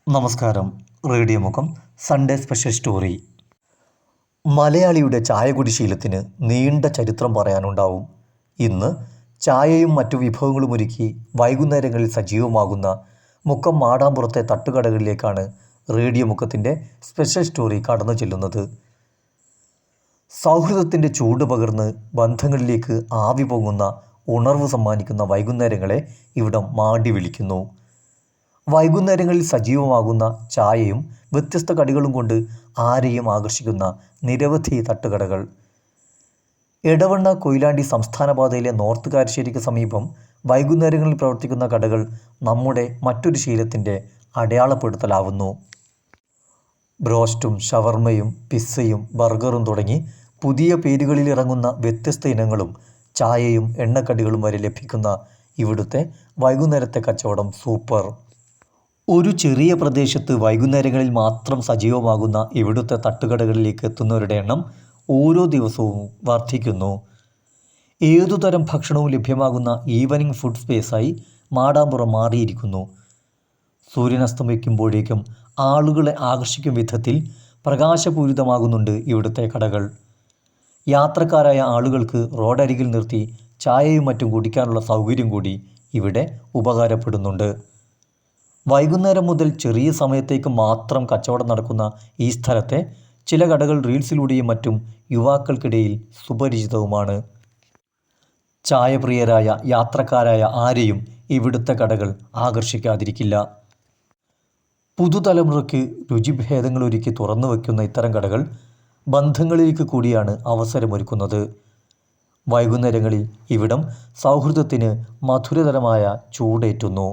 നമസ്കാരം. റേഡിയോ മുഖം Sunday special story. മലയാളിയുടെ ചായകുടി ശീലത്തിന് നീണ്ട ചരിത്രം പറയാനുണ്ടാവും. ഇന്ന് ചായയും മറ്റു വിഭവങ്ങളും ഒരുക്കി വൈകുന്നേരങ്ങളിൽ സജീവമാകുന്ന മുക്കം മാടാമ്പുറത്തെ തട്ടുകടകളിലേക്കാണ് റേഡിയോ മുഖത്തിൻ്റെ സ്പെഷ്യൽ സ്റ്റോറി കടന്നു ചെല്ലുന്നത്. സൗഹൃദത്തിൻ്റെ ചൂട് പകർന്ന് ബന്ധങ്ങളിലേക്ക് ആവി പൊങ്ങുന്ന ഉണർവ് സമ്മാനിക്കുന്ന വൈകുന്നേരങ്ങളെ ഇവിടം മാടി വിളിക്കുന്നു. വൈകുന്നേരങ്ങളിൽ സജീവമാകുന്ന ചായയും വ്യത്യസ്ത കടികളും കൊണ്ട് ആരെയും ആകർഷിക്കുന്ന നിരവധി തട്ടുകടകൾ. എടവണ്ണ കൊയിലാണ്ടി സംസ്ഥാന പാതയിലെ നോർത്ത് കാരശ്ശേരിക്ക് സമീപം വൈകുന്നേരങ്ങളിൽ പ്രവർത്തിക്കുന്ന കടകൾ നമ്മുടെ മറ്റൊരു ശീലത്തിൻ്റെ അടയാളപ്പെടുത്തലാവുന്നു. ബ്രോസ്റ്റും ഷവർമയും പിസ്സയും ബർഗറും തുടങ്ങി പുതിയ പേരുകളിൽ ഇറങ്ങുന്ന വ്യത്യസ്ത ഇനങ്ങളും ചായയും എണ്ണക്കടികളും വരെ ലഭിക്കുന്ന ഇവിടുത്തെ വൈകുന്നേരത്തെ കച്ചവടം സൂപ്പർ. ഒരു ചെറിയ പ്രദേശത്ത് വൈകുന്നേരങ്ങളിൽ മാത്രം സജീവമാകുന്ന ഇവിടുത്തെ തട്ടുകടകളിലേക്ക് എത്തുന്നവരുടെ എണ്ണം ഓരോ ദിവസവും വർദ്ധിക്കുന്നു. ഏതുതരം ഭക്ഷണവും ലഭ്യമാകുന്ന ഈവനിംഗ് ഫുഡ് സ്പേസായി മാടാമ്പുറം മാറിയിരിക്കുന്നു. സൂര്യനസ്തമിക്കുമ്പോഴേക്കും ആളുകളെ ആകർഷിക്കും വിധത്തിൽ പ്രകാശപൂരിതമാകുന്നുണ്ട് ഇവിടുത്തെ കടകൾ. യാത്രക്കാരായ ആളുകൾക്ക് റോഡരികിൽ നിർത്തി ചായയും മറ്റും കുടിക്കാനുള്ള സൗകര്യം കൂടി ഇവിടെ ഉപകാരപ്പെടുന്നുണ്ട്. വൈകുന്നേരം മുതൽ ചെറിയ സമയത്തേക്ക് മാത്രം കച്ചവടം നടക്കുന്ന ഈ സ്ഥലത്തെ ചില കടകൾ റീൽസിലൂടെയും മറ്റും യുവാക്കൾക്കിടയിൽ സുപരിചിതവുമാണ്. ചായപ്രിയരായ യാത്രക്കാരായ ആരെയും ഇവിടുത്തെ കടകൾ ആകർഷിക്കാതിരിക്കില്ല. പുതുതലമുറയ്ക്ക് രുചിഭേദങ്ങളൊരുക്കി തുറന്നു വയ്ക്കുന്ന ഇത്തരം കടകൾ ബന്ധങ്ങളിലേക്ക് കൂടിയാണ് അവസരമൊരുക്കുന്നത്. വൈകുന്നേരങ്ങളിൽ ഇവിടം സൗഹൃദത്തിന് മധുരതരമായ ചൂടേറ്റുന്നു.